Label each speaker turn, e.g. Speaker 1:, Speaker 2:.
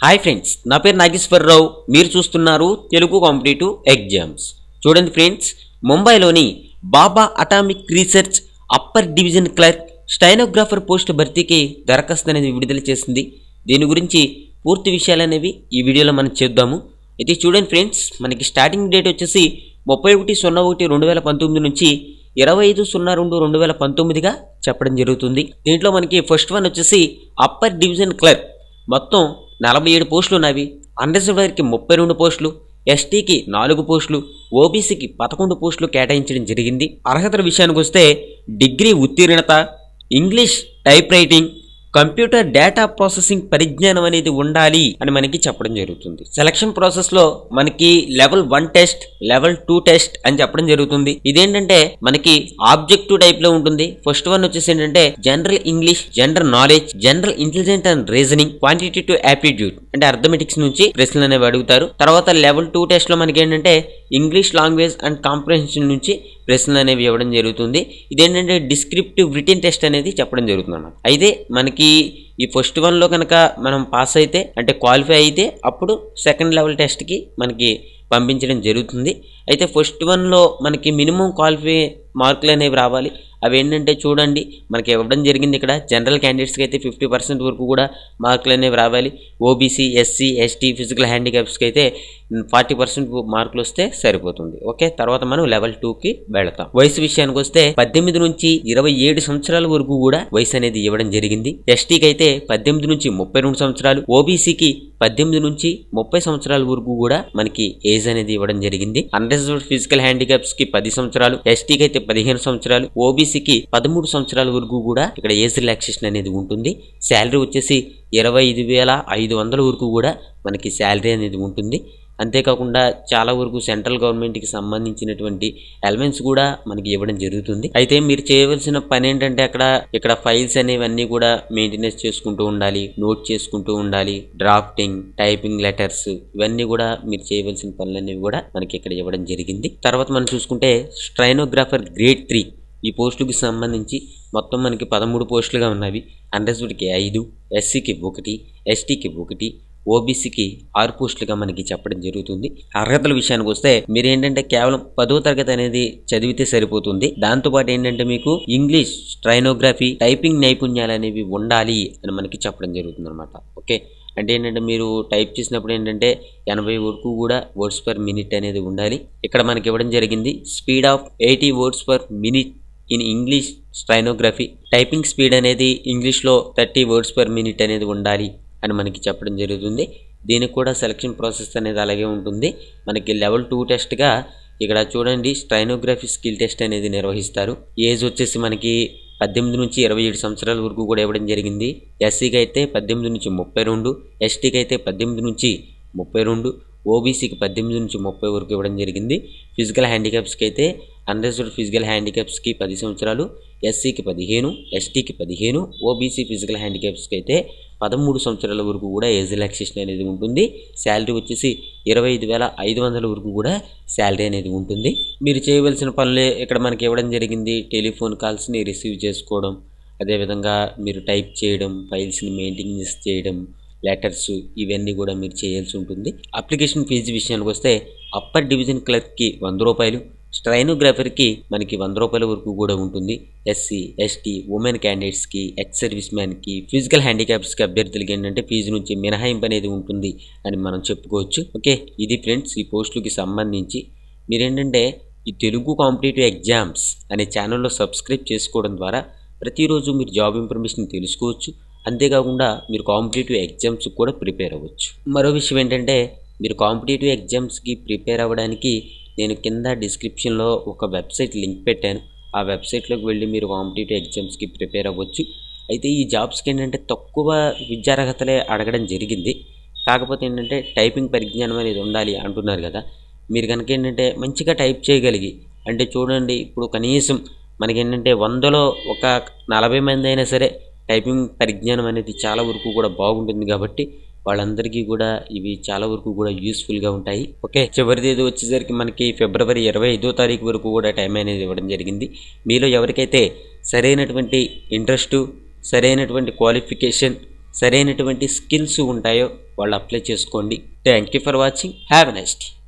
Speaker 1: Hi friends, నా పేరు నాగేశ్వరరావు. మీరు చూస్తున్నారు తెలుగు కాంపిటేటివ్ ఎగ్జామ్స్. చూడండి ఫ్రెండ్స్, ముంబైలోని Bhabha atomic research upper division clerk stenographer post భర్తీకి దరఖాస్తు అనేది విడుదల చేసింది. దీని గురించి పూర్తి విషయాలు అనేవి ఈ వీడియోలో మనం చేద్దాము. అయితే చూడండి ఫ్రెండ్స్, మనకి స్టార్టింగ్ డేట్ వచ్చేసి 31/01/2019 నుంచి 25/02/2019గా చెప్పడం జరుగుతుంది. దీంట్లో మనకి ఫస్ట్ వన్ వచ్చేసి అప్పర్ డివిజన్ క్లర్క్. మొత్తం 47 పోస్టులు ఉన్నవి. అన్రిజర్వ్డ్ వారికి 32 పోస్టులు, ఎస్టీకి 4 పోస్టులు, ఓబీసీకి 11 పోస్టులు కేటాయించడం జరిగింది. అర్హతల విషయానికి వస్తే డిగ్రీ ఉత్తీర్ణత, English type writing, computer data processing పరిజ్ఞానం అనేది ఉండాలి అని మనకి చెప్పడం జరుగుతుంది. సెలక్షన్ ప్రాసెస్ లో మనకి లెవెల్ 1 టెస్ట్, లెవెల్ 2 టెస్ట్ అని చెప్పడం జరుగుతుంది. ఇదేంటంటే మనకి ఆబ్జెక్టివ్ టైప్ లో ఉంటుంది. ఫస్ట్ వన్ వచ్చేసి ఏంటంటే general English, general knowledge, general intelligent and reasoning, quantitative aptitude అంటే అర్థమెటిక్స్ నుంచి ప్రశ్నలు అనేవి అడుగుతారు. తర్వాత లెవెల్ 2 టెస్ట్ లో మనకి ఏంటంటే ఇంగ్లీష్ లాంగ్వేజ్ అండ్ కాంప్రహెన్షన్ నుంచి ప్రశ్నలు అనేవి ఇవ్వడం జరుగుతుంది. ఇదేంటంటే డిస్క్రిప్టివ్ రిటన్ టెస్ట్ అనేది చెప్పడం జరుగుతుంది అన్నమాట. అయితే మనకి ఈ ఫస్ట్ వన్ లో కనుక మనం పాస్ అయితే అంటే క్వాలిఫై అయితే అప్పుడు సెకండ్ లెవెల్ టెస్ట్ కి మనకి పంపించడం జరుగుతుంది. అయితే ఫస్ట్ వన్ లో మనకి మినిమం క్వాలిఫై మార్కులు అనేవి రావాలి. అవి ఏంటంటే చూడండి, మనకి ఇవ్వడం జరిగింది ఇక్కడ జనరల్ క్యాండిడేట్స్కి అయితే 50% వరకు కూడా మార్కులు అనేవి రావాలి. ఓబీసీ, ఎస్సీ, ఎస్టీ, ఫిజికల్ హ్యాండిక్యాప్స్కి అయితే 40% మార్కులు వస్తే సరిపోతుంది. ఓకే, తర్వాత మనం లెవెల్ 2కి వెళతాం. వయసు విషయానికి వస్తే 18 నుంచి 27 సంవత్సరాల వరకు కూడా వయసు అనేది ఇవ్వడం జరిగింది. ఎస్టీకి అయితే 18 నుంచి 32 సంవత్సరాలు, ఓబీసీకి 18 నుంచి 30 సంవత్సరాల వరకు కూడా మనకి ఏజ్ అనేది ఇవ్వడం జరిగింది. అన్రిజర్వ్డ్ ఫిజికల్ హ్యాండిక్యాప్స్ కి 10 సంవత్సరాలు, ఎస్టీకి అయితే 15 సంవత్సరాలు, ఓబీసీకి 13 సంవత్సరాల వరకు కూడా ఇక్కడ ఏజ్ రిలాక్సేషన్ అనేది ఉంటుంది. శాలరీ వచ్చేసి 25,500 వరకు కూడా మనకి శాలరీ అనేది ఉంటుంది. అంతేకాకుండా చాలా వరకు సెంట్రల్ గవర్నమెంట్కి సంబంధించినటువంటి ఎలిమెంట్స్ కూడా మనకి ఇవ్వడం జరుగుతుంది. అయితే మీరు చేయవలసిన పని ఏంటంటే ఇక్కడ ఫైల్స్ అనేవన్నీ కూడా మెయింటెనెన్స్ చేసుకుంటూ ఉండాలి, నోట్ చేసుకుంటూ ఉండాలి. డ్రాఫ్టింగ్, టైపింగ్ లెటర్స్ ఇవన్నీ కూడా మీరు చేయవలసిన పనులనేవి కూడా మనకి ఇక్కడ ఇవ్వడం జరిగింది. తర్వాత మనం చూసుకుంటే స్టైనోగ్రాఫర్ గ్రేడ్ 3 ఈ పోస్టులకు సంబంధించి మొత్తం మనకి 13 పోస్టులుగా ఉన్నవి. అన్రిజర్వ్డ్కి 5, ఎస్సీకి 1, ఎస్టీకి 1, ఓబీసీకి 6 పోస్టులుగా మనకి చెప్పడం జరుగుతుంది. అర్హతల విషయానికి వస్తే మీరు ఏంటంటే కేవలం 10వ తరగతి అనేది చదివితే సరిపోతుంది. దాంతోపాటు ఏంటంటే మీకు ఇంగ్లీష్, స్టైనోగ్రఫీ, టైపింగ్ నైపుణ్యాలు అనేవి ఉండాలి అని మనకి చెప్పడం జరుగుతుంది అనమాట. ఓకే, అంటే ఏంటంటే మీరు టైప్ చేసినప్పుడు ఏంటంటే 80 వరకు కూడా వర్డ్స్ పర్ మినిట్ అనేది ఉండాలి. ఇక్కడ మనకి ఇవ్వడం జరిగింది speed of 80 words per minute in English stenography. Typing speed అనేది ఇంగ్లీష్లో 30 వర్డ్స్ పర్ మినిట్ అనేది ఉండాలి అని మనకి చెప్పడం జరుగుతుంది. దీనికి కూడా సెలక్షన్ ప్రాసెస్ అనేది అలాగే ఉంటుంది. మనకి లెవెల్ 2 టెస్ట్గా ఇక్కడ చూడండి స్టైనోగ్రఫీ స్కిల్ టెస్ట్ అనేది నిర్వహిస్తారు. ఏజ్ వచ్చేసి మనకి 18 నుంచి 27 సంవత్సరాల వరకు కూడా ఇవ్వడం జరిగింది. ఎస్సీకి అయితే 18 నుంచి 32, ఎస్టీకి అయితే 18 నుంచి 32, ఓబీసీకి 18 నుంచి 30 వరకు ఇవ్వడం జరిగింది. ఫిజికల్ హ్యాండిక్యాప్స్కి అయితే అన్రిజర్వ్డ్ ఫిజికల్ హ్యాండిక్యాప్స్కి 10 సంవత్సరాలు, ఎస్సీకి 15, ఎస్టీకి 15, ఓబీసీ ఫిజికల్ హ్యాండిక్యాప్స్కి అయితే 13 సంవత్సరాల వరకు కూడా ఏజ్ రిలాక్సేషన్ అనేది ఉంటుంది. శాలరీ వచ్చేసి 25,500 వరకు కూడా శాలరీ అనేది ఉంటుంది. మీరు చేయవలసిన పనులే ఇక్కడ మనకి ఇవ్వడం జరిగింది. టెలిఫోన్ కాల్స్ని రిసీవ్ చేసుకోవడం, అదేవిధంగా మీరు టైప్ చేయడం, ఫైల్స్ని మెయింటెనెన్స్ చేయడం, లెటర్స్ ఇవన్నీ కూడా మీరు చేయాల్సి ఉంటుంది. అప్లికేషన్ ఫీజు విషయానికి వస్తే అప్పర్ డివిజన్ క్లర్క్కి 100 రూపాయలు, స్టైనోగ్రాఫర్కి మనకి 100 రూపాయల వరకు కూడా ఉంటుంది. ఎస్సీ, ఎస్టీ, ఉమెన్ క్యాండిడేట్స్కి, ఎక్స్ సర్వీస్ మ్యాన్కి, ఫిజికల్ హ్యాండిక్యాప్స్కి అభ్యర్థులకి ఏంటంటే ఫీజు నుంచి మినహాయింపు అనేది ఉంటుంది అని మనం చెప్పుకోవచ్చు. ఓకే, ఇది ఫ్రెండ్స్ ఈ పోస్టులకి సంబంధించి. మీరేంటంటే ఈ తెలుగు కాంపిటేటివ్ ఎగ్జామ్స్ అనే ఛానల్లో సబ్స్క్రైబ్ చేసుకోవడం ద్వారా ప్రతిరోజు మీరు జాబ్ ఇన్ఫర్మేషన్ తెలుసుకోవచ్చు. అంతేకాకుండా మీరు కాంపిటేటివ్ ఎగ్జామ్స్ కూడా ప్రిపేర్ అవ్వచ్చు. మరో విషయం ఏంటంటే మీరు కాంపిటేటివ్ ఎగ్జామ్స్కి ప్రిపేర్ అవ్వడానికి నేను కింద డిస్క్రిప్షన్లో ఒక వెబ్సైట్ లింక్ పెట్టాను. ఆ వెబ్సైట్లోకి వెళ్ళి మీరు కాంపిటేటివ్ ఎగ్జామ్స్కి ప్రిపేర్ అవ్వచ్చు. అయితే ఈ జాబ్స్కి ఏంటంటే తక్కువ విద్యార్హతలే అడగడం జరిగింది. కాకపోతే ఏంటంటే టైపింగ్ పరిజ్ఞానం అనేది ఉండాలి అంటున్నారు కదా. మీరు కనుక ఏంటంటే మంచిగా టైప్ చేయగలిగి అంటే చూడండి, ఇప్పుడు కనీసం మనకేంటంటే 100లో ఒక 40 మంది అయినా సరే టైపింగ్ పరిజ్ఞానం అనేది చాలా వరకు కూడా బాగుంటుంది. కాబట్టి వాళ్ళందరికీ కూడా ఇవి చాలా వరకు కూడా యూస్ఫుల్గా ఉంటాయి. ఓకే, చివరిది ఏదో వచ్చేసరికి మనకి ఫిబ్రవరి 25వ తారీఖు వరకు కూడా టైం అనేది ఇవ్వడం జరిగింది. మీలో ఎవరికైతే సరైనటువంటి ఇంట్రెస్టు, సరైనటువంటి క్వాలిఫికేషన్, సరైనటువంటి స్కిల్స్ ఉంటాయో వాళ్ళు అప్లై చేసుకోండి. Thank you for watching. Have a nice day.